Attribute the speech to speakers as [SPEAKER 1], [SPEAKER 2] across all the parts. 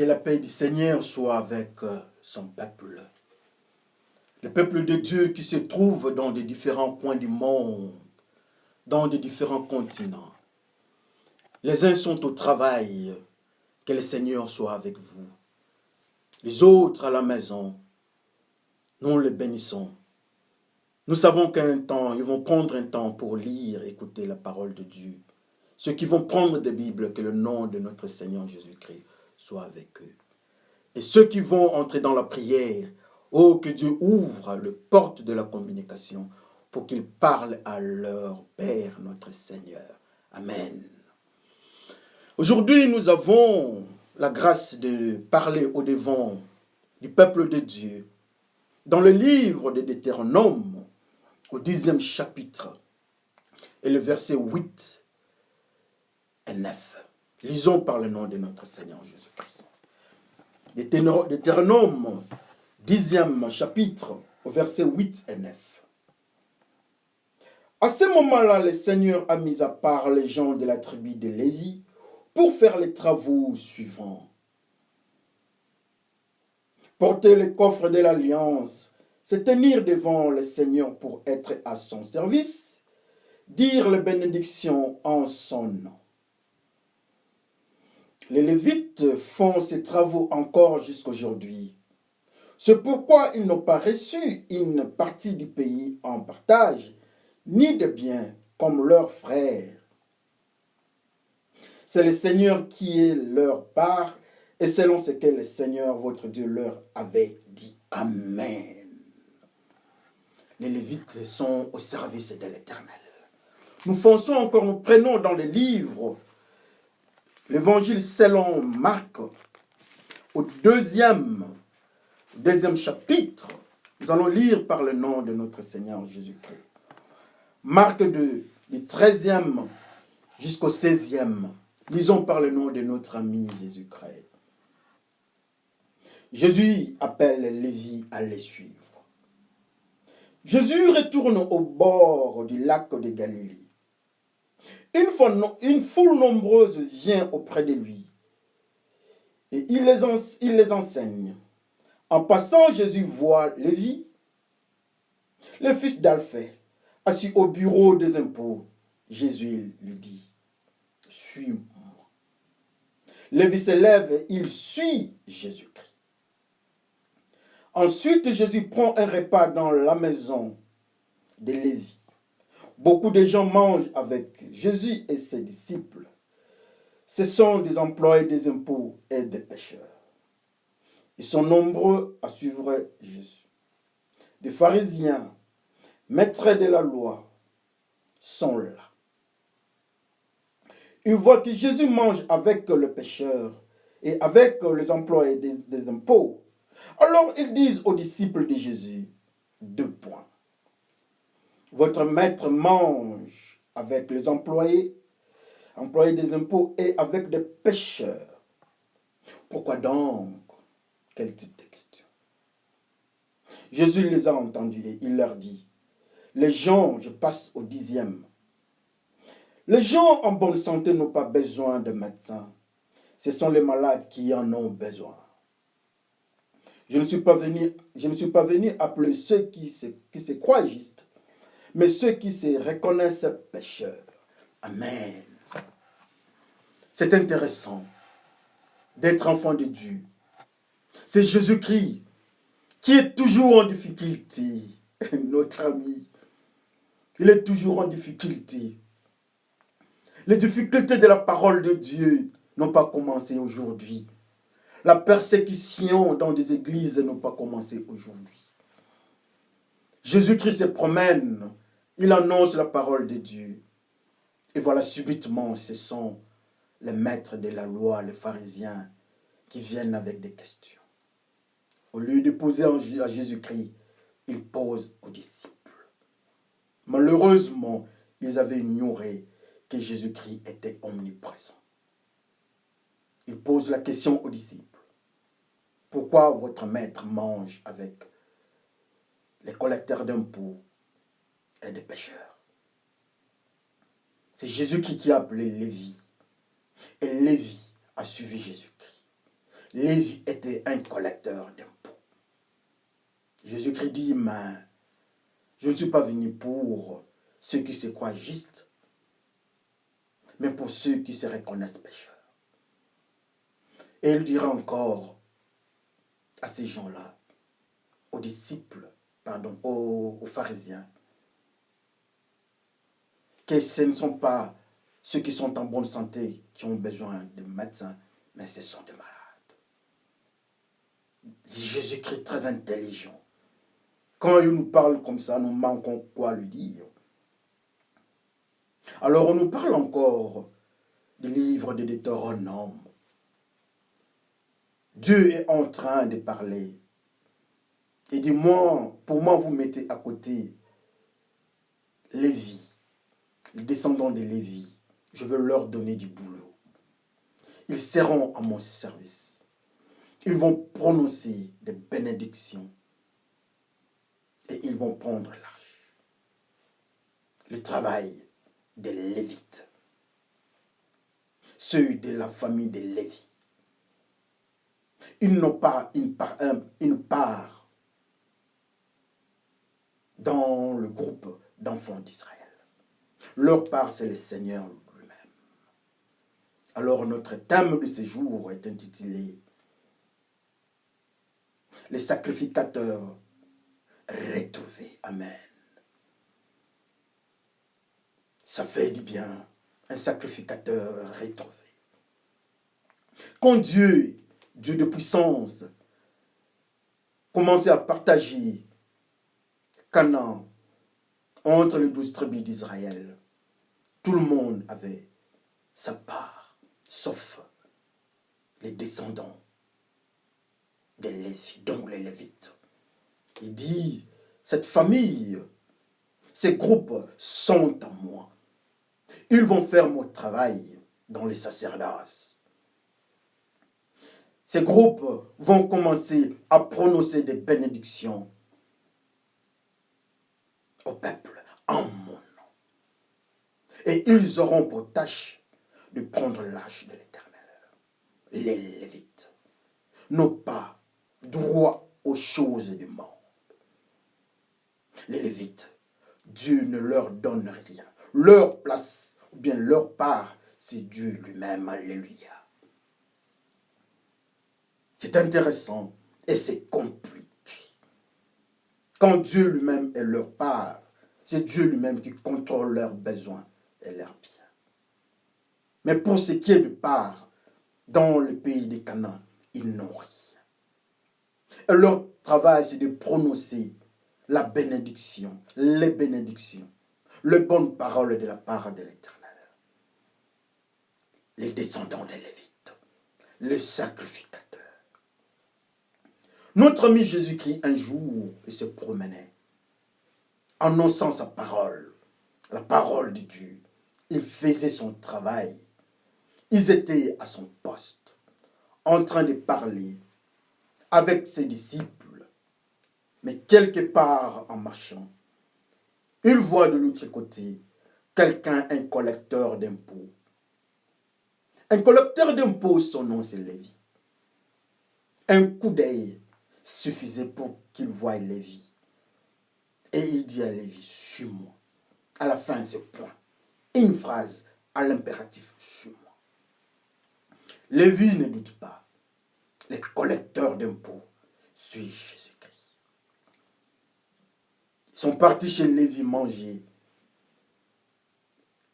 [SPEAKER 1] Que la paix du Seigneur soit avec son peuple. Le peuple de Dieu qui se trouve dans des différents coins du monde, dans des différents continents. Les uns sont au travail, que le Seigneur soit avec vous. Les autres à la maison, nous les bénissons. Nous savons qu'un temps, ils vont prendre un temps pour lire, écouter la parole de Dieu. Ceux qui vont prendre des Bibles, que le nom de notre Seigneur Jésus-Christ soit avec eux. Et ceux qui vont entrer dans la prière, oh, que Dieu ouvre le porte de la communication pour qu'ils parlent à leur Père, notre Seigneur. Amen. Aujourd'hui, nous avons la grâce de parler au-devant du peuple de Dieu dans le livre de Deutéronome, au 10e chapitre, et le verset 8 et 9. Lisons par le nom de notre Seigneur Jésus-Christ. Deutéronome, 10e chapitre, au verset 8 et 9. À ce moment-là, le Seigneur a mis à part les gens de la tribu de Lévi pour faire les travaux suivants. Porter le coffre de l'Alliance, se tenir devant le Seigneur pour être à son service, dire les bénédictions en son nom. Les Lévites font ces travaux encore jusqu'aujourd'hui. C'est pourquoi ils n'ont pas reçu une partie du pays en partage, ni de biens comme leurs frères. C'est le Seigneur qui est leur part, et selon ce que le Seigneur, votre Dieu, leur avait dit. Amen. Les Lévites sont au service de l'Éternel. Nous fonçons encore, nous prenons dans les livres l'Évangile selon Marc, au deuxième chapitre. Nous allons lire par le nom de notre Seigneur Jésus-Christ. Marc du 13e jusqu'au 16e. Lisons par le nom de notre ami Jésus-Christ. Jésus appelle Lévi à les suivre. Jésus retourne au bord du lac de Galilée. Une foule nombreuse vient auprès de lui et il les enseigne. En passant, Jésus voit Lévi, le fils d'Alphée, assis au bureau des impôts. Jésus lui dit, « Suis-moi. » Lévi se lève et il suit Jésus-Christ. Ensuite, Jésus prend un repas dans la maison de Lévi. Beaucoup de gens mangent avec Jésus et ses disciples. Ce sont des employés des impôts et des pécheurs. Ils sont nombreux à suivre Jésus. Des pharisiens, maîtres de la loi, sont là. Ils voient que Jésus mange avec le pécheur et avec les employés des impôts. Alors ils disent aux disciples de Jésus, 2 points. Votre maître mange avec les employés des impôts et avec des pécheurs. Pourquoi donc? Quel type de question? Jésus les a entendus et il leur dit, les gens, je passe au 10e. Les gens en bonne santé n'ont pas besoin de médecins. Ce sont les malades qui en ont besoin. Je ne suis pas venu appeler ceux qui se croient justes, mais ceux qui se reconnaissent pécheurs. Amen. C'est intéressant d'être enfant de Dieu. C'est Jésus-Christ qui est toujours en difficulté. Notre ami, il est toujours en difficulté. Les difficultés de la parole de Dieu n'ont pas commencé aujourd'hui. La persécution dans des églises n'a pas commencé aujourd'hui. Jésus-Christ se promène, il annonce la parole de Dieu. Et voilà, subitement, ce sont les maîtres de la loi, les pharisiens, qui viennent avec des questions. Au lieu de poser à Jésus-Christ, ils posent aux disciples. Malheureusement, ils avaient ignoré que Jésus-Christ était omniprésent. Ils posent la question aux disciples. Pourquoi votre maître mange avec les collecteurs d'impôts et des pécheurs? C'est Jésus qui a appelé Lévi. Et Lévi a suivi Jésus-Christ. Lévi était un collecteur d'impôts. Jésus-Christ dit, mais je ne suis pas venu pour ceux qui se croient justes, mais pour ceux qui se reconnaissent pécheurs. Et il dira encore à ces gens-là, aux disciples, aux pharisiens, que ce ne sont pas ceux qui sont en bonne santé qui ont besoin de médecins, mais ce sont des malades. Jésus-Christ très intelligent. Quand il nous parle comme ça, nous manquons quoi lui dire? Alors on nous parle encore du livre de Deutéronome. Dieu est en train de parler. Il dit, pour moi, vous mettez à côté Lévi, les descendants de Lévi. Je veux leur donner du boulot. Ils seront à mon service. Ils vont prononcer des bénédictions. Et ils vont prendre l'arche. Le travail des Lévites. Ceux de la famille de Lévi. Ils n'ont pas une part dans le groupe d'enfants d'Israël. Leur part, c'est le Seigneur lui-même. Alors notre thème de ce jour est intitulé « Les sacrificateurs retrouvés ». Amen. Ça fait du bien, un sacrificateur retrouvé. Quand Dieu de puissance, commençait à partager Canaan entre les 12 tribus d'Israël, tout le monde avait sa part, sauf les descendants des Lévites, donc les Lévites. Il dit, cette famille, ces groupes sont à moi. Ils vont faire mon travail dans les sacerdoces. Ces groupes vont commencer à prononcer des bénédictions au peuple en mon nom. Et ils auront pour tâche de prendre l'arche de l'Éternel. Les Lévites n'ont pas droit aux choses du monde. Les Lévites, Dieu ne leur donne rien. Leur place, ou bien leur part, c'est Dieu lui-même. Alléluia. C'est intéressant et c'est compliqué. Quand Dieu lui-même est leur part, c'est Dieu lui-même qui contrôle leurs besoins et leurs biens. Mais pour ce qui est de part, dans le pays des Canaan, ils n'ont rien. Et leur travail, c'est de prononcer la bénédiction, les bénédictions, les bonnes paroles de la part de l'Éternel. Les descendants des Lévites, les sacrificateurs. Notre ami Jésus-Christ, un jour, il se promenait, annonçant sa parole, la parole de Dieu. Il faisait son travail. Ils étaient à son poste, en train de parler avec ses disciples. Mais quelque part en marchant, il voit de l'autre côté quelqu'un, un collecteur d'impôts. Un collecteur d'impôts, son nom c'est Lévi. Un coup d'œil suffisait pour qu'il voie Lévi. Et il dit à Lévi, suis-moi. À la fin, c'est point. Une phrase à l'impératif, suis-moi. Lévi ne doute pas. Les collecteurs d'impôts suivent Jésus-Christ. Ils sont partis chez Lévi manger.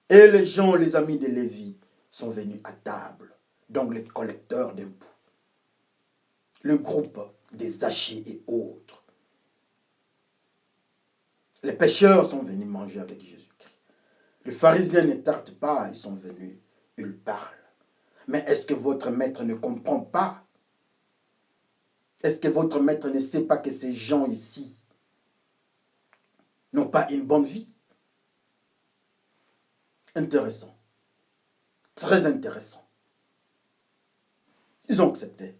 [SPEAKER 1] Et les gens, les amis de Lévi, sont venus à table. Donc les collecteurs d'impôts. Le groupe des Zachée et autres. Les pêcheurs sont venus manger avec Jésus-Christ. Les pharisiens ne tardent pas, ils sont venus, ils parlent. Mais est-ce que votre maître ne comprend pas? Est-ce que votre maître ne sait pas que ces gens ici n'ont pas une bonne vie? Intéressant. Très intéressant. Ils ont accepté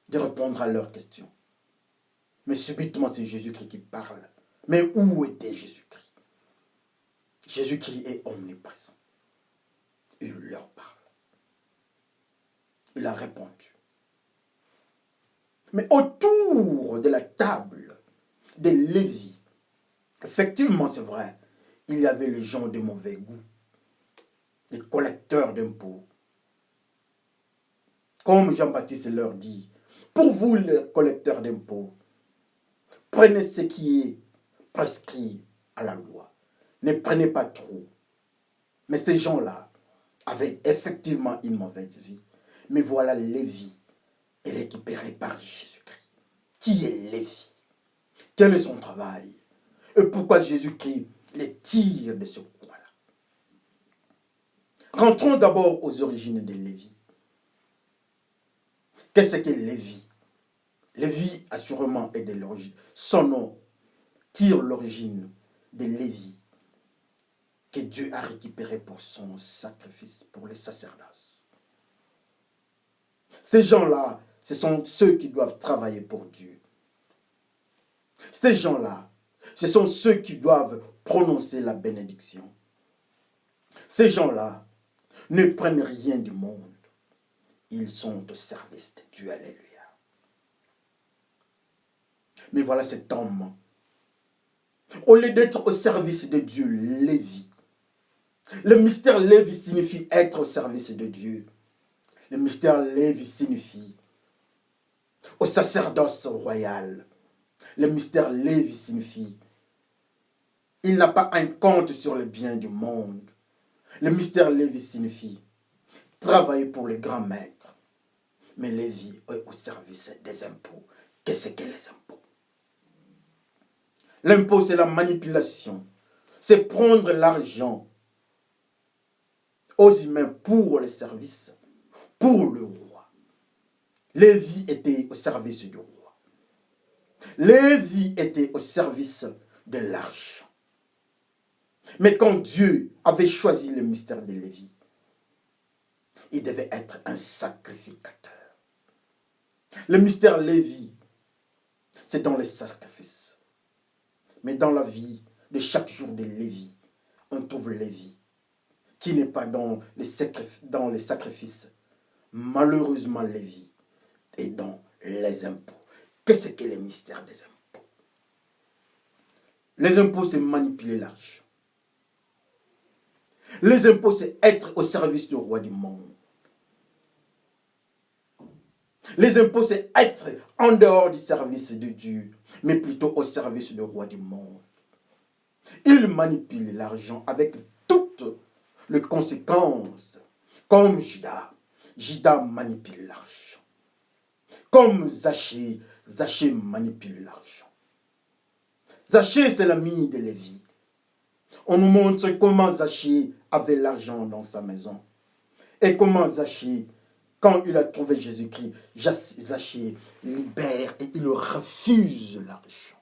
[SPEAKER 1] de répondre à leurs questions. Mais subitement, c'est Jésus-Christ qui parle. Mais où était Jésus-Christ? Jésus-Christ est omniprésent. Il leur parle. Il a répondu. Mais autour de la table des Lévi, effectivement, c'est vrai, il y avait les gens de mauvais goût, les collecteurs d'impôts. Comme Jean-Baptiste leur dit, pour vous, les collecteurs d'impôts, prenez ce qui est prescrit à la loi. Ne prenez pas trop. Mais ces gens-là avaient effectivement une mauvaise vie. Mais voilà Lévi est récupéré par Jésus-Christ. Qui est Lévi? Quel est son travail? Et pourquoi Jésus-Christ les tire de ce coin-là? Rentrons d'abord aux origines de Lévi. Qu'est-ce que Lévi? Lévi, assurément, est de l'origine. Son nom tire l'origine de Lévi, que Dieu a récupéré pour son sacrifice, pour les sacerdoces. Ces gens-là, ce sont ceux qui doivent travailler pour Dieu. Ces gens-là, ce sont ceux qui doivent prononcer la bénédiction. Ces gens-là ne prennent rien du monde. Ils sont au service de Dieu. Alléluia. Mais voilà cet homme. Au lieu d'être au service de Dieu, Lévi. Le mystère Lévi signifie être au service de Dieu. Le mystère Lévi signifie au sacerdoce royal. Le mystère Lévi signifie il n'a pas un compte sur le bien du monde. Le mystère Lévi signifie travailler pour les grands maîtres. Mais Lévi est au service des impôts. Qu'est-ce que les impôts? L'impôt, c'est la manipulation. C'est prendre l'argent aux humains pour les services, pour le roi. Lévi était au service du roi. Lévi était au service de l'argent. Mais quand Dieu avait choisi le mystère de Lévi, il devait être un sacrificateur. Le mystère Lévi, c'est dans les sacrifices. Mais dans la vie de chaque jour de Lévi, on trouve Lévi qui n'est pas dans les sacrifices. Malheureusement, Lévi est dans les impôts. Qu'est-ce que le mystère des impôts? Les impôts, c'est manipuler l'argent. Les impôts, c'est être au service du roi du monde. Les impôts, c'est être en dehors du service de Dieu, mais plutôt au service du roi du monde. Il manipule l'argent avec toutes les conséquences, comme Judas. Judas manipule l'argent. Comme Zachée, Zachée manipule l'argent. Zachée, c'est l'ami de Lévi. On nous montre comment Zachée avait l'argent dans sa maison. Et comment Zachée, quand il a trouvé Jésus-Christ, Zachée libère et il refuse l'argent.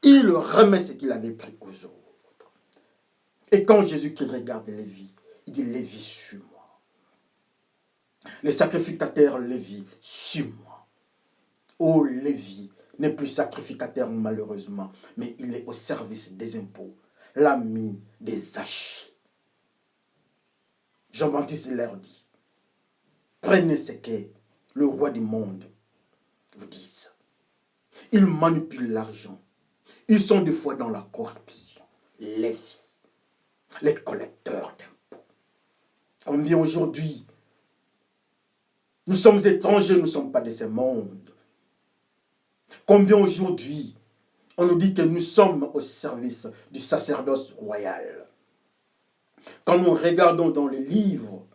[SPEAKER 1] Il remet ce qu'il avait pris aux autres. Et quand Jésus-Christ regarde Lévi, il dit, Lévi, suis-moi. Le sacrificateur Lévi, suis-moi. Oh, Lévi n'est plus sacrificateur malheureusement, mais il est au service des impôts, l'ami des Zachée. Jean-Baptiste leur dit, prenez ce que le roi du monde vous dit. Ils manipulent l'argent. Ils sont des fois dans la corruption. Lévi, les collecteurs d'impôts. On dit aujourd'hui, nous sommes étrangers, nous ne sommes pas de ce monde. Combien aujourd'hui, on nous dit que nous sommes au service du sacerdoce royal. Quand nous regardons dans les livres,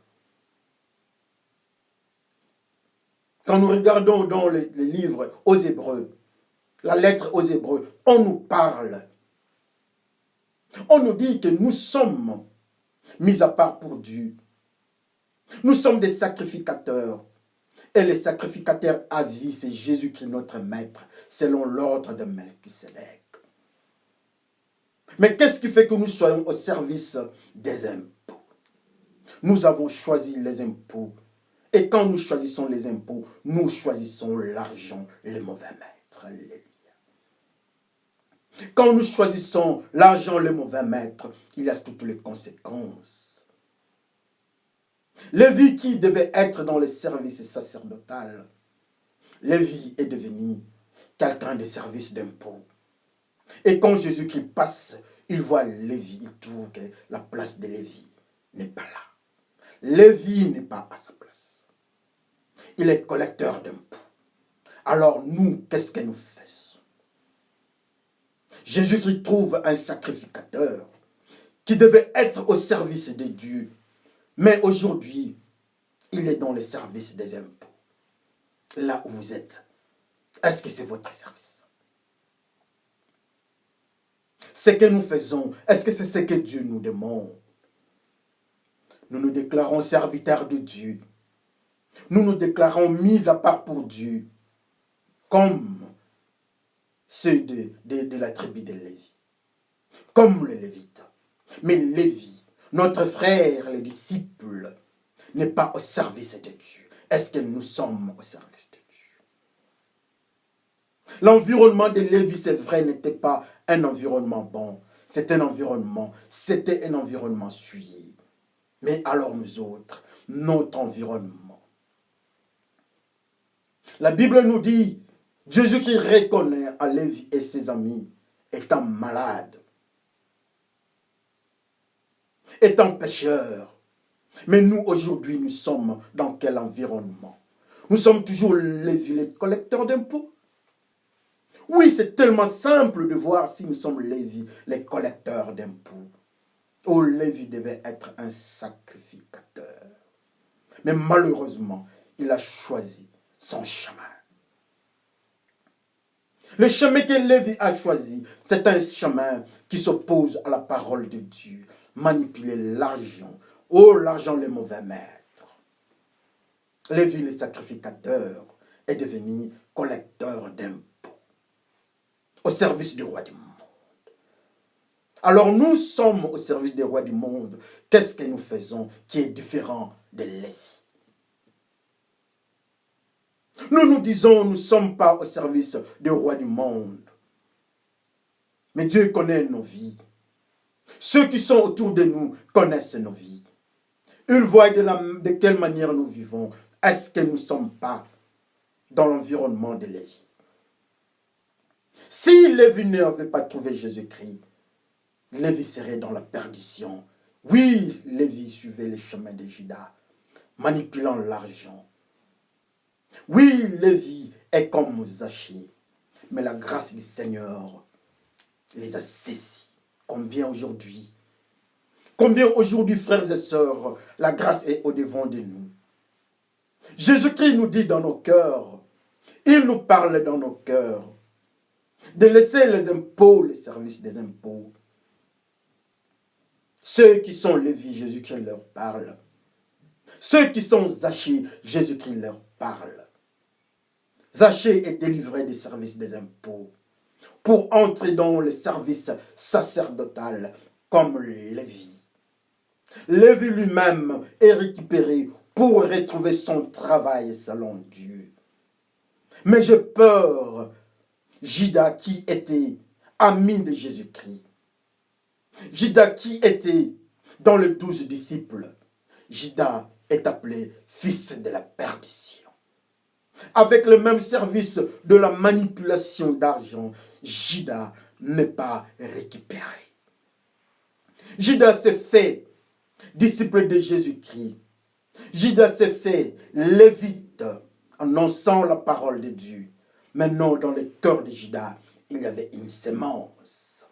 [SPEAKER 1] quand nous regardons dans les livres aux Hébreux, la lettre aux Hébreux, on nous parle. On nous dit que nous sommes mis à part pour Dieu. Nous sommes des sacrificateurs. Et les sacrificateurs à vie, c'est Jésus-Christ notre maître, selon l'ordre de Melchisédek. Mais qu'est-ce qui fait que nous soyons au service des impôts? Nous avons choisi les impôts. Et quand nous choisissons les impôts, nous choisissons l'argent, le mauvais maître. Alléluia. Quand nous choisissons l'argent, le mauvais maître, il y a toutes les conséquences. Lévi qui devait être dans le service sacerdotal Lévi est devenu quelqu'un de service d'impôt. Et quand Jésus-Christ passe, il voit Lévi, il trouve que la place de Lévi n'est pas là. Lévi n'est pas à sa place. Il est collecteur d'impôts. Alors nous, qu'est-ce que nous faisons? Jésus-Christ trouve un sacrificateur qui devait être au service de Dieu. Mais aujourd'hui, il est dans le service des impôts. Là où vous êtes, est-ce que c'est votre service? Ce que nous faisons, est-ce que c'est ce que Dieu nous demande? Nous nous déclarons serviteurs de Dieu. Nous nous déclarons mis à part pour Dieu, comme ceux de la tribu de Lévi, comme les Lévites. Mais Lévi, notre frère, les disciples, n'est pas au service de Dieu. Est-ce que nous sommes au service de Dieu? L'environnement de Lévi, c'est vrai, n'était pas un environnement bon. C'était un environnement souillé. Mais alors nous autres, notre environnement. La Bible nous dit, Jésus qui reconnaît à Lévi et ses amis étant malades, étant pécheurs. Mais nous, aujourd'hui, nous sommes dans quel environnement? Nous sommes toujours les collecteurs d'impôts. Oui, c'est tellement simple de voir si nous sommes les collecteurs d'impôts. Oh, Lévi devait être un sacrificateur. Mais malheureusement, il a choisi son chemin. Le chemin que Lévi a choisi, c'est un chemin qui s'oppose à la parole de Dieu. Manipuler l'argent. Oh, l'argent, le mauvais maître. Lévi, le sacrificateur, est devenu collecteur d'impôts au service du roi du monde. Alors nous sommes au service des rois du monde. Qu'est-ce que nous faisons qui est différent de Lévi? Nous nous disons, nous ne sommes pas au service des rois du monde. Mais Dieu connaît nos vies. Ceux qui sont autour de nous connaissent nos vies. Ils voient de quelle manière nous vivons. Est-ce que nous ne sommes pas dans l'environnement de Lévi? Si Lévi n'avait pas trouvé Jésus-Christ, Lévi serait dans la perdition. Oui, Lévi suivait les chemins de Judas, manipulant l'argent. Oui, Lévi est comme Zachée, mais la grâce du Seigneur les a saisis. Combien aujourd'hui, frères et sœurs, la grâce est au-devant de nous. Jésus-Christ nous dit dans nos cœurs, il nous parle dans nos cœurs, de laisser les impôts, les services des impôts. Ceux qui sont Lévi, Jésus-Christ leur parle. Ceux qui sont Zachée, Jésus-Christ leur parle. Zachée est délivré des services des impôts pour entrer dans le service sacerdotal comme Lévi. Lévi lui-même est récupéré pour retrouver son travail selon Dieu. Mais j'ai peur, Judas qui était ami de Jésus-Christ, Judas qui était dans les 12 disciples, Judas est appelé fils de la perdition. Avec le même service de la manipulation d'argent, Judas n'est pas récupéré. Judas s'est fait disciple de Jésus-Christ. Judas s'est fait lévite, annonçant la parole de Dieu. Maintenant, dans le cœur de Judas, il y avait une sémence.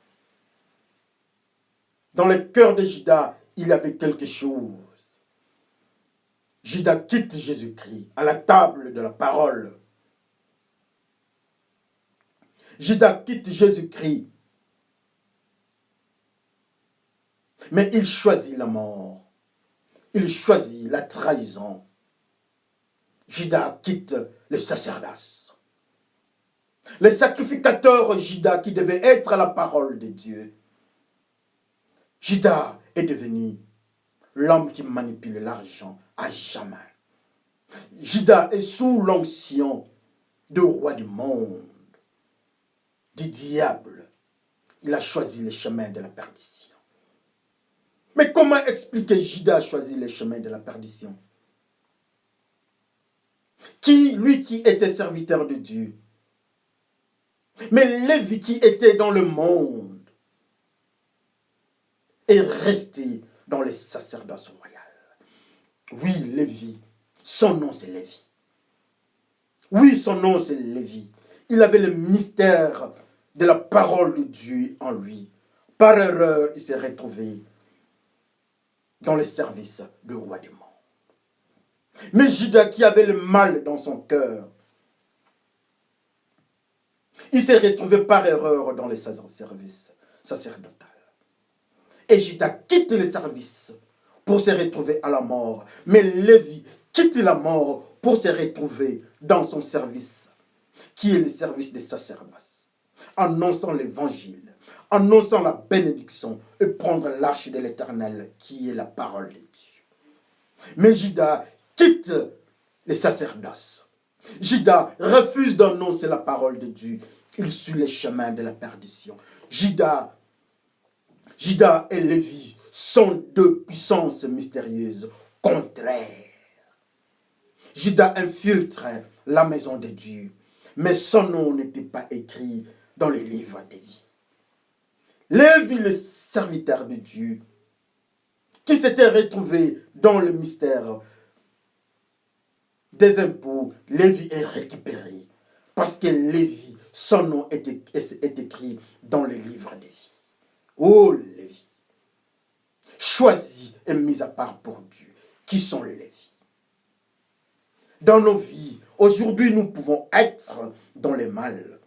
[SPEAKER 1] Dans le cœur de Judas, il y avait quelque chose. Judas quitte Jésus-Christ à la table de la parole. Judas quitte Jésus-Christ. Mais il choisit la mort. Il choisit la trahison. Judas quitte le sacerdoce. Le sacrificateur Judas qui devait être la parole de Dieu. Judas est devenu l'homme qui manipule l'argent à jamais. Judas est sous l'onction du roi du monde, du diable. Il a choisi le chemin de la perdition. Mais comment expliquer Judas a choisi le chemin de la perdition? lui qui était serviteur de Dieu. Mais Lévi qui était dans le monde est resté dans le sacerdoce royal. Oui, Lévi, son nom c'est Lévi. Oui, son nom c'est Lévi. Il avait le mystère de la parole de Dieu en lui. Par erreur, il s'est retrouvé dans le service du roi des morts. Mais Judas qui avait le mal dans son cœur, il s'est retrouvé par erreur dans le service sacerdotal. Et Judas quitte le service pour se retrouver à la mort. Mais Lévi quitte la mort pour se retrouver dans son service, qui est le service des sacerdoces, annonçant l'évangile, annonçant la bénédiction et prendre l'arche de l'Éternel, qui est la parole de Dieu. Mais Judas quitte les sacerdoces. Judas refuse d'annoncer la parole de Dieu. Il suit les chemins de la perdition. Judas et Lévi sont deux puissances mystérieuses, contraires. Judas infiltre la maison de Dieu, mais son nom n'était pas écrit dans les livres de vie. Lévi, le serviteur de Dieu, qui s'était retrouvé dans le mystère des impôts, Lévi est récupéré, parce que Lévi, son nom est écrit dans le livre de vie. Oh Lévi, choisi et mis à part pour Dieu. Qui sont Lévi? Dans nos vies, aujourd'hui, nous pouvons être dans le mal.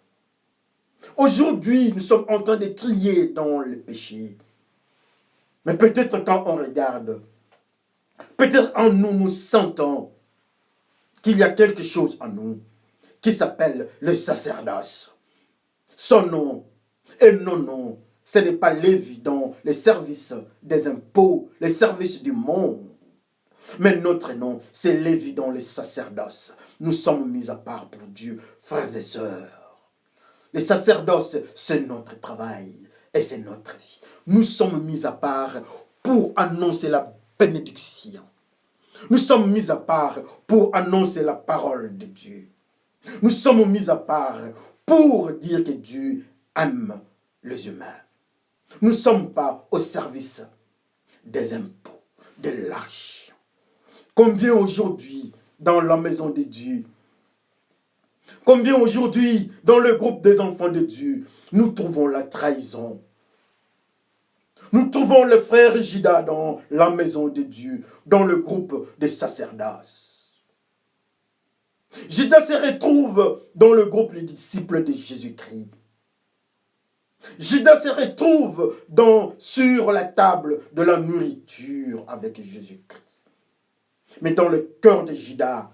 [SPEAKER 1] Aujourd'hui, nous sommes en train de crier dans le péché. Mais peut-être quand on regarde, peut-être en nous, nous sentons qu'il y a quelque chose en nous qui s'appelle le sacerdoce. Son nom et nos noms, ce n'est pas Lévi dans les services des impôts, les services du monde. Mais notre nom, c'est Lévi dans les sacerdoces. Nous sommes mis à part pour Dieu, frères et sœurs. Les sacerdoces, c'est notre travail et c'est notre vie. Nous sommes mis à part pour annoncer la bénédiction. Nous sommes mis à part pour annoncer la parole de Dieu. Nous sommes mis à part pour dire que Dieu aime les humains. Nous ne sommes pas au service des impôts, de l'argent. Combien aujourd'hui dans la maison de Dieu, combien aujourd'hui dans le groupe des enfants de Dieu, nous trouvons la trahison. Nous trouvons le frère Judas dans la maison de Dieu, dans le groupe des sacerdoces. Judas se retrouve dans le groupe des disciples de Jésus-Christ. Judas se retrouve sur la table de la nourriture avec Jésus-Christ. Mais dans le cœur de Judas,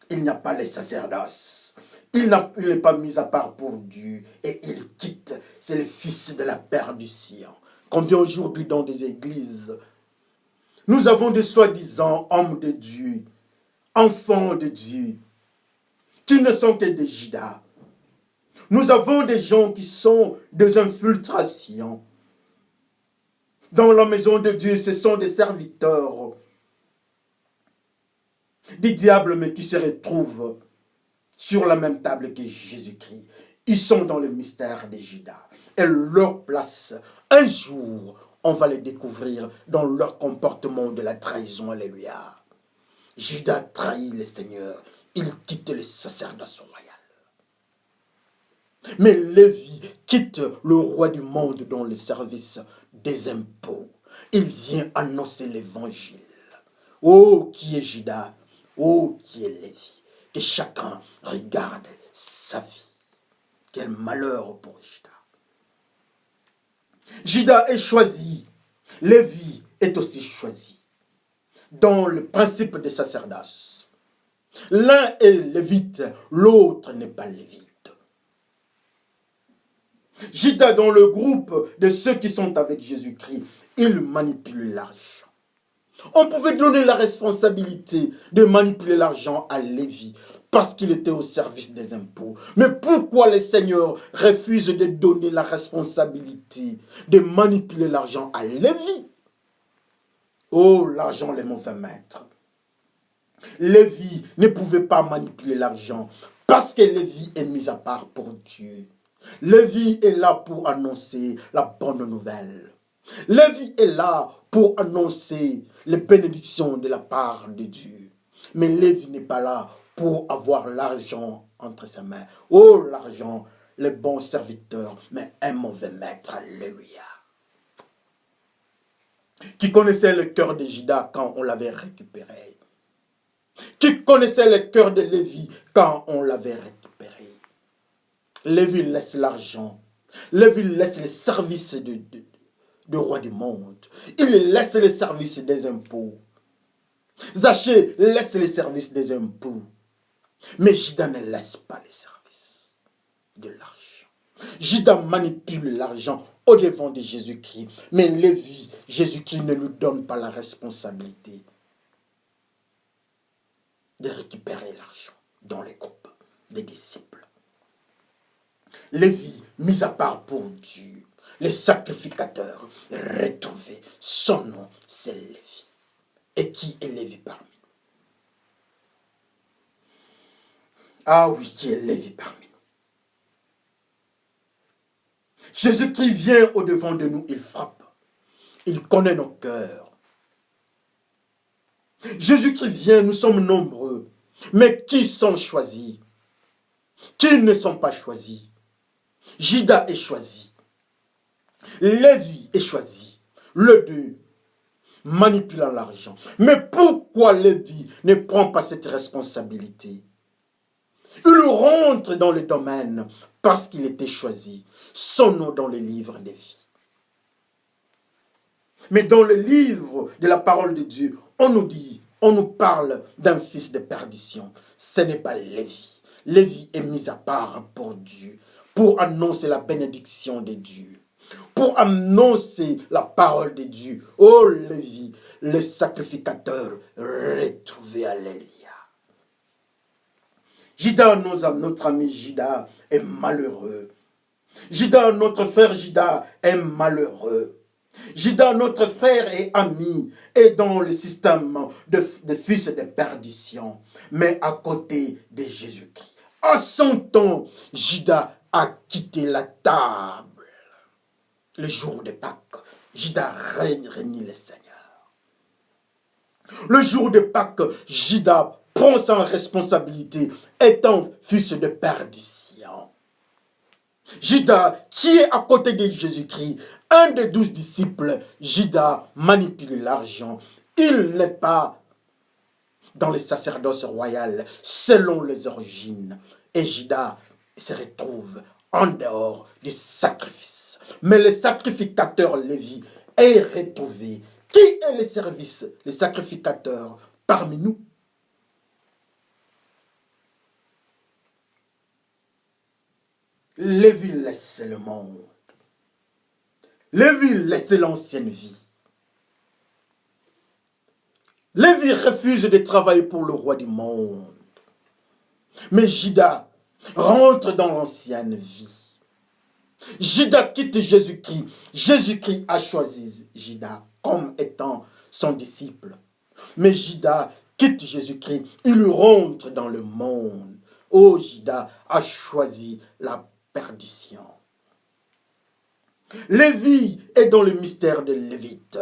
[SPEAKER 1] il n'y a pas les sacerdoces. Il n'est pas mis à part pour Dieu et il quitte. C'est le fils de la perdition. Combien aujourd'hui dans des églises, nous avons des soi-disant hommes de Dieu, enfants de Dieu, qui ne sont que des Judas. Nous avons des gens qui sont des infiltrations. Dans la maison de Dieu, ce sont des serviteurs des diables, mais qui se retrouvent sur la même table que Jésus-Christ. Ils sont dans le mystère des Judas. Et leur place, un jour, on va les découvrir dans leur comportement de la trahison. Alléluia. Judas trahit le Seigneur. Il quitte le sacerdoce royal. Mais Lévi quitte le roi du monde dans le service des impôts. Il vient annoncer l'évangile. Oh, qui est Judas? Oh, qui est Lévi? Que chacun regarde sa vie. Quel malheur pour Judas. Judas est choisi. Lévi est aussi choisi. Dans le principe des sacerdoce. L'un est lévite, l'autre n'est pas lévite. Judas, dans le groupe de ceux qui sont avec Jésus-Christ, il manipule l'argent. On pouvait donner la responsabilité de manipuler l'argent à Lévi parce qu'il était au service des impôts. Mais pourquoi le Seigneur refuse de donner la responsabilité de manipuler l'argent à Lévi? Oh, l'argent, les mauvais maîtres. Lévi ne pouvait pas manipuler l'argent parce que Lévi est mis à part pour Dieu. Lévi est là pour annoncer la bonne nouvelle. Lévi est là pour annoncer les bénédictions de la part de Dieu. Mais Lévi n'est pas là pour avoir l'argent entre ses mains. Oh, l'argent, les bons serviteurs, mais un mauvais maître. Alléluia. Qui connaissait le cœur de Judas quand on l'avait récupéré. Qui connaissait le cœur de Lévi quand on l'avait récupéré. Lévi laisse l'argent. Lévi laisse les services du roi du monde. Il laisse les services des impôts. Zachée laisse les services des impôts. Mais Judas ne laisse pas les services de l'argent. Judas manipule l'argent au devant de Jésus-Christ. Mais Lévi, Jésus-Christ ne lui donne pas la responsabilité de récupérer l'argent dans les groupes des disciples. Lévi, mis à part pour Dieu, les sacrificateurs retrouvés, son nom c'est Lévi. Et qui est Lévi parmi nous? Ah oui, qui est Lévi parmi nous? Jésus-Christ vient au-devant de nous, il frappe. Il connaît nos cœurs. Jésus-Christ vient, nous sommes nombreux. Mais qui sont choisis? Qui ne sont pas choisis? Judas est choisi. Lévi est choisi. Le deux, manipulant l'argent. Mais pourquoi Lévi ne prend pas cette responsabilité? Il rentre dans le domaine parce qu'il était choisi. Son nom dans le livre des vies. Mais dans le livre de la parole de Dieu, on nous parle d'un fils de perdition. Ce n'est pas Lévi. Lévi est mis à part pour Dieu, pour annoncer la bénédiction de Dieu, pour annoncer la parole de Dieu. Oh Lévi, le sacrificateur retrouvé, alléluia. Judas, notre ami Judas, est malheureux. Judas, notre frère Judas, est malheureux. Judas, notre frère et ami, est dans le système de fils de perdition, mais à côté de Jésus-Christ. À son temps, Judas a quitté la table. Le jour de Pâques, Judas réunit le Seigneur. Le jour de Pâques, Judas prend sa responsabilité, étant fils de perdition. Judas, qui est à côté de Jésus-Christ, un des 12 disciples, Judas manipule l'argent. Il n'est pas dans le sacerdoce royal selon les origines. Et Judas se retrouve en dehors du sacrifice. Mais le sacrificateur Lévi est retrouvé. Qui est le service, le sacrificateur parmi nous? Lévi laisse le monde. Lévi laisse l'ancienne vie. Lévi refuse de travailler pour le roi du monde. Mais Judas rentre dans l'ancienne vie. Judas quitte Jésus-Christ. Jésus-Christ a choisi Judas comme étant son disciple. Mais Judas quitte Jésus-Christ. Il rentre dans le monde. Oh, Judas a choisi la perdition. Lévi est dans le mystère de Lévite.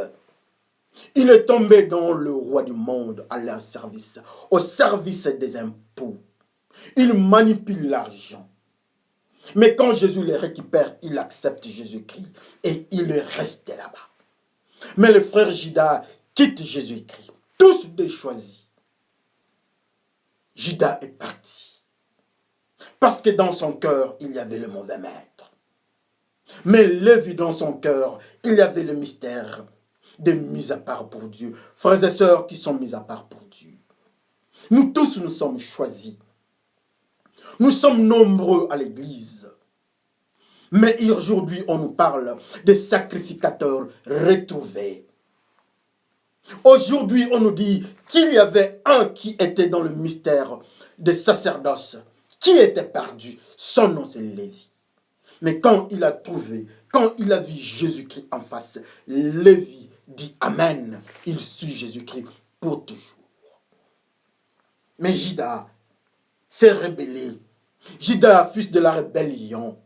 [SPEAKER 1] Il est tombé dans le roi du monde à leur service, au service des impôts. Il manipule l'argent. Mais quand Jésus les récupère, il accepte Jésus-Christ et il est resté là-bas. Mais le frère Judas quitte Jésus-Christ. Tous deux choisis. Judas est parti. Parce que dans son cœur, il y avait le mauvais maître. Mais Lévi, dans son cœur, il y avait le mystère de mise à part pour Dieu. Frères et sœurs qui sont mis à part pour Dieu. Nous tous, nous sommes choisis. Nous sommes nombreux à l'église. Mais aujourd'hui, on nous parle des sacrificateurs retrouvés. Aujourd'hui, on nous dit qu'il y avait un qui était dans le mystère des sacerdoces, qui était perdu. Son nom, c'est Lévi. Mais quand il a trouvé, quand il a vu Jésus-Christ en face, Lévi dit Amen. Il suit Jésus-Christ pour toujours. Mais Judas s'est rebellé. Judas, fils de la rébellion.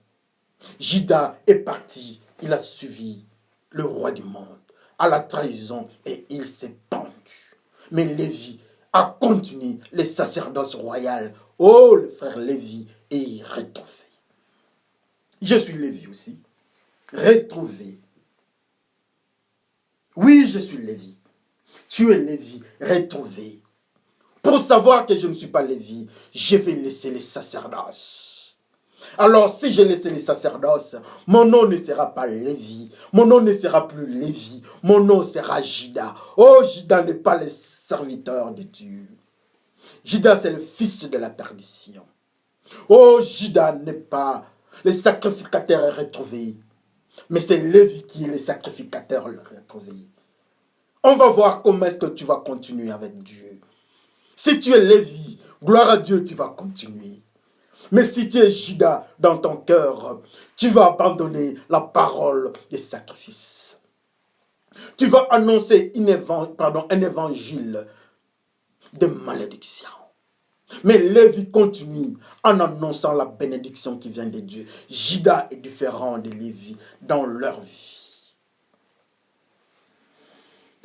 [SPEAKER 1] Judas est parti. Il a suivi le roi du monde à la trahison et il s'est pendu. Mais Lévi a continué les sacerdoces royales. Oh, le frère Lévi est retrouvé. Je suis Lévi aussi. Retrouvé. Oui, je suis Lévi. Tu es Lévi, retrouvé. Pour savoir que je ne suis pas Lévi, je vais laisser les sacerdoces. Alors, si je laisse les sacerdoces, mon nom ne sera pas Lévi. Mon nom ne sera plus Lévi. Mon nom sera Judas. Oh, Judas n'est pas le serviteur de Dieu. Judas, c'est le fils de la perdition. Oh, Judas n'est pas le sacrificateur retrouvé. Mais c'est Lévi qui est le sacrificateur retrouvé. On va voir comment est-ce que tu vas continuer avec Dieu. Si tu es Lévi, gloire à Dieu, tu vas continuer. Mais si tu es Judas dans ton cœur, tu vas abandonner la parole des sacrifices. Tu vas annoncer un évangile de malédiction. Mais Lévi continue en annonçant la bénédiction qui vient de Dieu. Judas est différent de Lévi dans leur vie.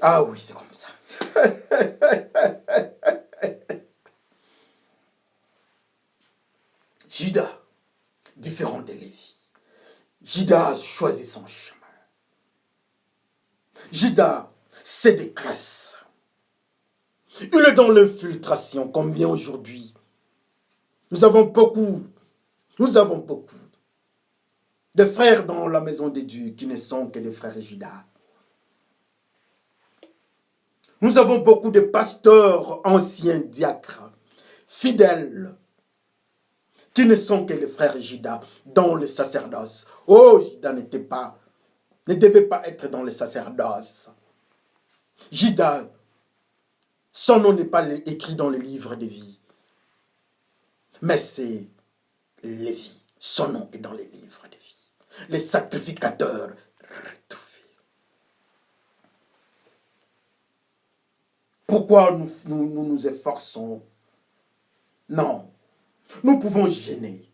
[SPEAKER 1] Ah oui, c'est comme ça. Judas, différent de Lévi. Judas a choisi son chemin. Judas, c'est des classes. Il est dans l'infiltration, comme bien aujourd'hui. Nous avons beaucoup de frères dans la maison de Dieu qui ne sont que des frères Judas. Nous avons beaucoup de pasteurs, anciens diacres, fidèles, qui ne sont que les frères Judas dans le sacerdoce. Oh, Judas ne devait pas être dans le sacerdoce. Judas, son nom n'est pas écrit dans le livre de vie. Mais c'est Lévi. Son nom est dans les livres de vie. Les sacrificateurs retrouvés. Pourquoi nous efforçons? Non, nous pouvons gêner.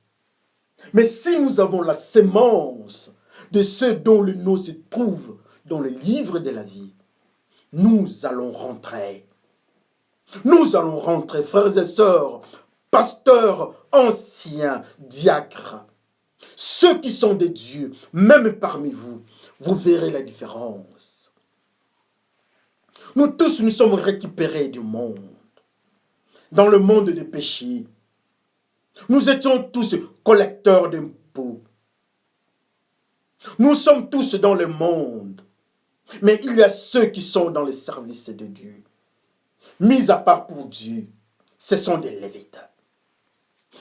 [SPEAKER 1] Mais si nous avons la sémence de ceux dont le nom se trouve dans le livre de la vie, nous allons rentrer. Nous allons rentrer, frères et sœurs, pasteurs, anciens, diacres. Ceux qui sont des dieux, même parmi vous, vous verrez la différence. Nous tous, nous sommes récupérés du monde. Dans le monde des péchés. Nous étions tous collecteurs d'impôts. Nous sommes tous dans le monde. Mais il y a ceux qui sont dans le service de Dieu. Mis à part pour Dieu, ce sont des Lévites.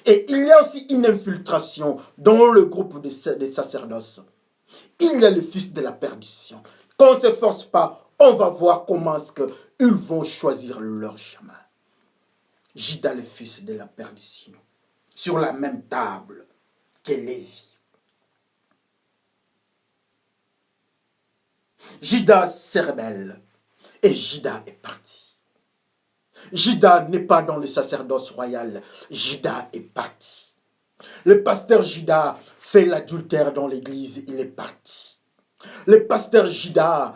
[SPEAKER 1] Et il y a aussi une infiltration dans le groupe des sacerdoces. Il y a le fils de la perdition. Quand on ne s'efforce pas, on va voir comment est-ce qu'ils vont choisir leur chemin. Judas, le fils de la perdition, sur la même table que Lévi. Judas se rebelle et Judas est parti. Judas n'est pas dans le sacerdoce royal. Judas est parti. Le pasteur Judas fait l'adultère dans l'église, il est parti. Le pasteur Judas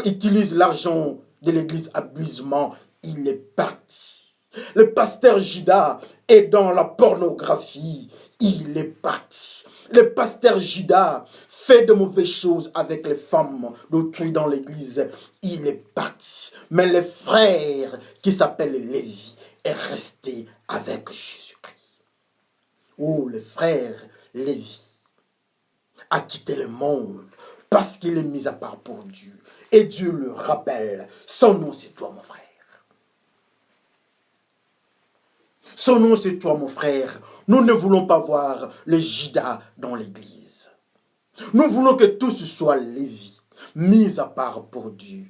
[SPEAKER 1] utilise l'argent de l'église abusivement, il est parti. Le pasteur Judas est dans la pornographie, il est parti. Le pasteur Judas fait de mauvaises choses avec les femmes d'autrui dans l'église, il est parti. Mais le frère qui s'appelle Lévi est resté avec Jésus-Christ. Oh, le frère Lévi a quitté le monde parce qu'il est mis à part pour Dieu. Et Dieu le rappelle, son nom c'est toi mon frère. Son nom c'est toi mon frère. Nous ne voulons pas voir les Judas dans l'église. Nous voulons que tous soient Lévi, mis à part pour Dieu.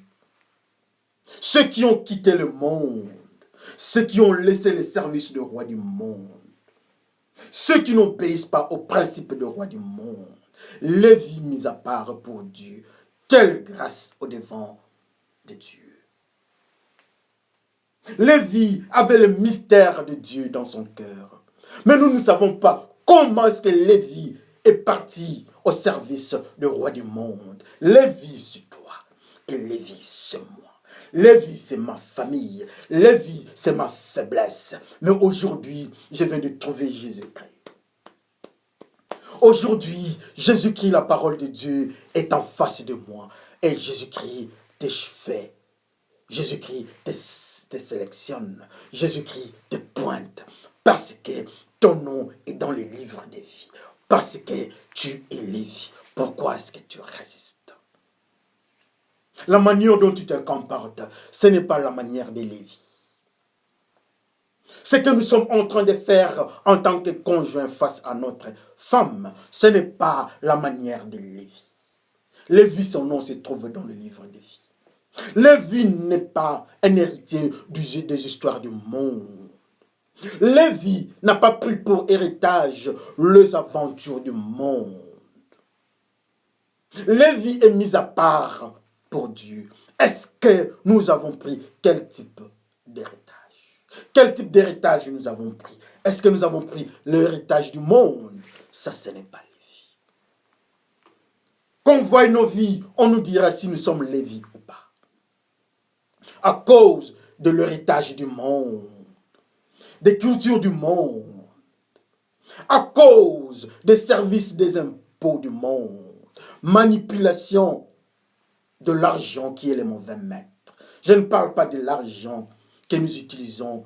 [SPEAKER 1] Ceux qui ont quitté le monde, ceux qui ont laissé le service du roi du monde, ceux qui n'obéissent pas au principe du roi du monde, Lévi mis à part pour Dieu. Quelle grâce au devant de Dieu. Lévi avait le mystère de Dieu dans son cœur. Mais nous ne savons pas comment est-ce que Lévi est parti au service du roi du monde. Lévi, c'est toi. Et Lévi, c'est moi. Lévi, c'est ma famille. Lévi, c'est ma faiblesse. Mais aujourd'hui, je viens de trouver Jésus-Christ. Aujourd'hui, Jésus-Christ, la parole de Dieu, est en face de moi. Et Jésus-Christ te fait. Jésus-Christ te sélectionne. Jésus-Christ te pointe. Parce que ton nom est dans les livres des vies. Parce que tu es Lévi. Pourquoi est-ce que tu résistes? La manière dont tu te comportes, ce n'est pas la manière de Lévi. Ce que nous sommes en train de faire en tant que conjoint face à notre femme, ce n'est pas la manière de Lévi. Lévi, son nom se trouve dans le livre des vies. Lévi n'est pas un héritier des histoires du monde. Lévi n'a pas pris pour héritage les aventures du monde. Lévi est mis à part pour Dieu. Est-ce que nous avons pris quel type d'héritage? Quel type d'héritage nous avons pris? Est-ce que nous avons pris l'héritage du monde? Ça, ce n'est pas Lévi. Qu'on voit nos vies, on nous dira si nous sommes Lévi ou pas. À cause de l'héritage du monde, des cultures du monde, à cause des services des impôts du monde, manipulation de l'argent qui est le mauvais maître. Je ne parle pas de l'argent que nous utilisons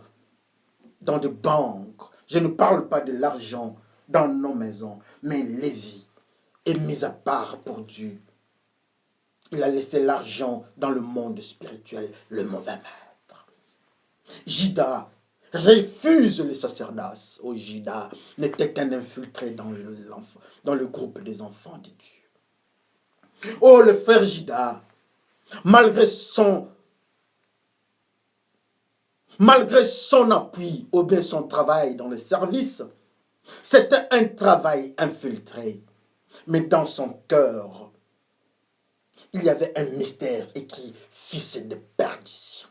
[SPEAKER 1] dans des banques. Je ne parle pas de l'argent dans nos maisons. Mais Lévi est mis à part pour Dieu. Il a laissé l'argent dans le monde spirituel, le mauvais maître. Judas refuse le sacerdoce. Oh, Judas n'était qu'un infiltré dans le groupe des enfants de Dieu. Oh, le frère Judas, malgré son appui ou bien son travail dans le service, c'était un travail infiltré. Mais dans son cœur, il y avait un mystère écrit « Fils de perdition ».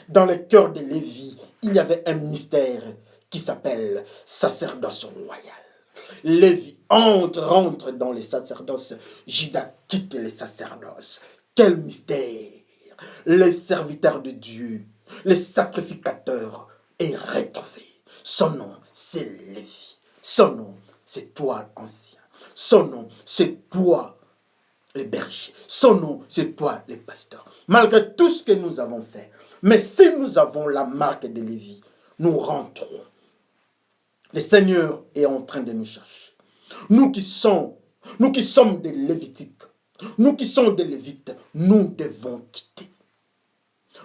[SPEAKER 1] Dans le cœur de Lévi, il y avait un mystère qui s'appelle sacerdoce royal. Lévi rentre dans le sacerdoce. Judas quitte le sacerdoce. Quel mystère! Le serviteur de Dieu, le sacrificateur est retrouvé. Son nom, c'est Lévi. Son nom, c'est toi, ancien. Son nom, c'est toi, les bergers. Son nom, c'est toi, les pasteurs. Malgré tout ce que nous avons fait, mais si nous avons la marque de Lévi, nous rentrons. Le Seigneur est en train de nous chercher. Nous qui sommes des Lévitiques, nous qui sommes des Lévites, nous devons quitter.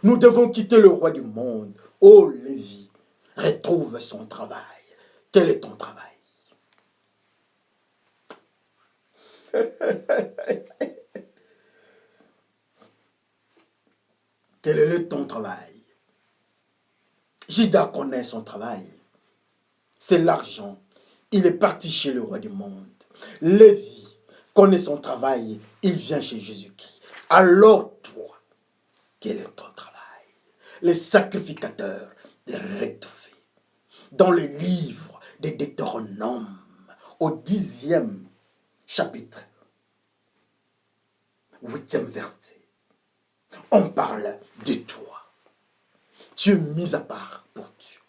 [SPEAKER 1] Nous devons quitter le roi du monde. Oh Lévi, retrouve son travail. Quel est ton travail? Quel est ton travail? Judas connaît son travail. C'est l'argent. Il est parti chez le roi du monde. Lévi connaît son travail. Il vient chez Jésus-Christ. Alors toi, quel est ton travail? Les sacrificateurs de retrouver. Dans le livre de Deutéronome, au 10e chapitre, 8e verset, on parle de toi. Tu es mis à part pour Dieu.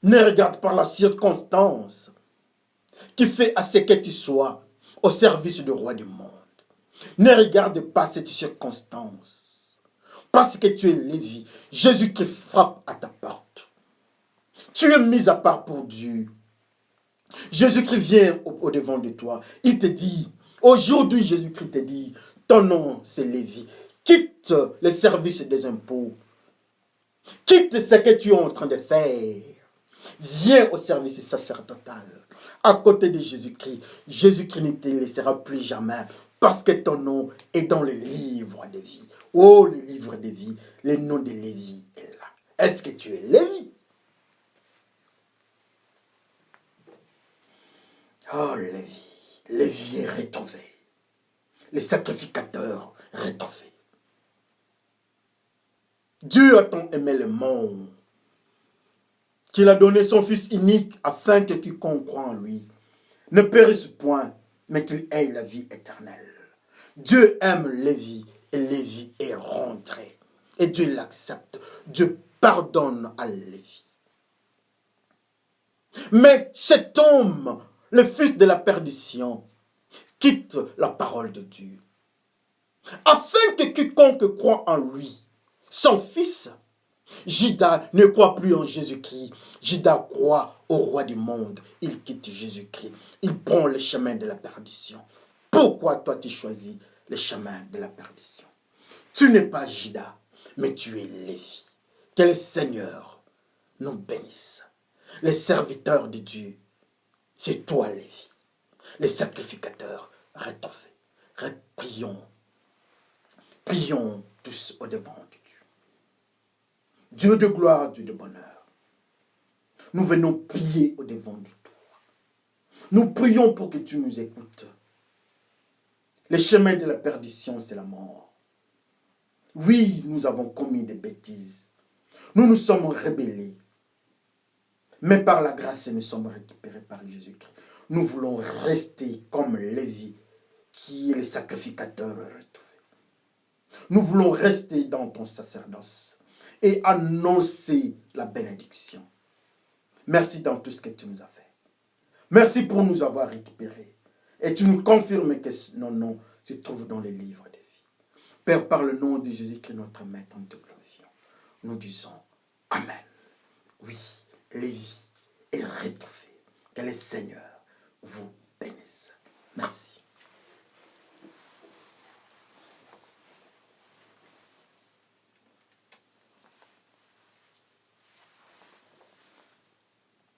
[SPEAKER 1] Ne regarde pas la circonstance qui fait à ce que tu sois au service du roi du monde. Ne regarde pas cette circonstance. Parce que tu es Lévi, Jésus-Christ frappe à ta porte. Tu es mis à part pour Dieu. Jésus-Christ vient au-devant de toi. Il te dit, aujourd'hui Jésus-Christ te dit, ton nom c'est Lévi. Quitte le service des impôts. Quitte ce que tu es en train de faire. Viens au service sacerdotal. À côté de Jésus-Christ. Jésus-Christ ne te laissera plus jamais. Parce que ton nom est dans le livre de vie. Oh, le livre de vie. Le nom de Lévi est là. Est-ce que tu es Lévi? Oh, Lévi. Lévi est retrouvé. Les sacrificateurs retrouvés. Dieu a tant aimé le monde qu'il a donné son Fils unique afin que quiconque croit en lui ne périsse point, mais qu'il ait la vie éternelle. Dieu aime Lévi et Lévi est rentré. Et Dieu l'accepte. Dieu pardonne à Lévi. Mais cet homme, le fils de la perdition, quitte la parole de Dieu. Afin que quiconque croit en lui, son fils, Judas ne croit plus en Jésus-Christ. Judas croit au roi du monde. Il quitte Jésus-Christ. Il prend le chemin de la perdition. Pourquoi toi tu choisis le chemin de la perdition? Tu n'es pas Judas, mais tu es Lévi. Que le Seigneur nous bénisse. Les serviteurs de Dieu, c'est toi Lévi. Les sacrificateurs, rétofés. Prions. Prions tous au devant de Dieu. Dieu de gloire, Dieu de bonheur. Nous venons prier au devant de toi. Nous prions pour que tu nous écoutes. Le chemin de la perdition, c'est la mort. Oui, nous avons commis des bêtises. Nous nous sommes rebellés. Mais par la grâce, nous sommes récupérés par Jésus-Christ. Nous voulons rester comme Lévi, qui est le sacrificateur retrouvé. Nous voulons rester dans ton sacerdoce et annoncer la bénédiction. Merci dans tout ce que tu nous as fait. Merci pour nous avoir récupérés. Et tu nous confirmes que nos noms se trouvent dans les livres de vie. Père, par le nom de Jésus-Christ, notre Maître, nous te glorifions. Nous disons Amen. Oui, Lévi est rétouffé. Que le Seigneur vous bénisse. Merci.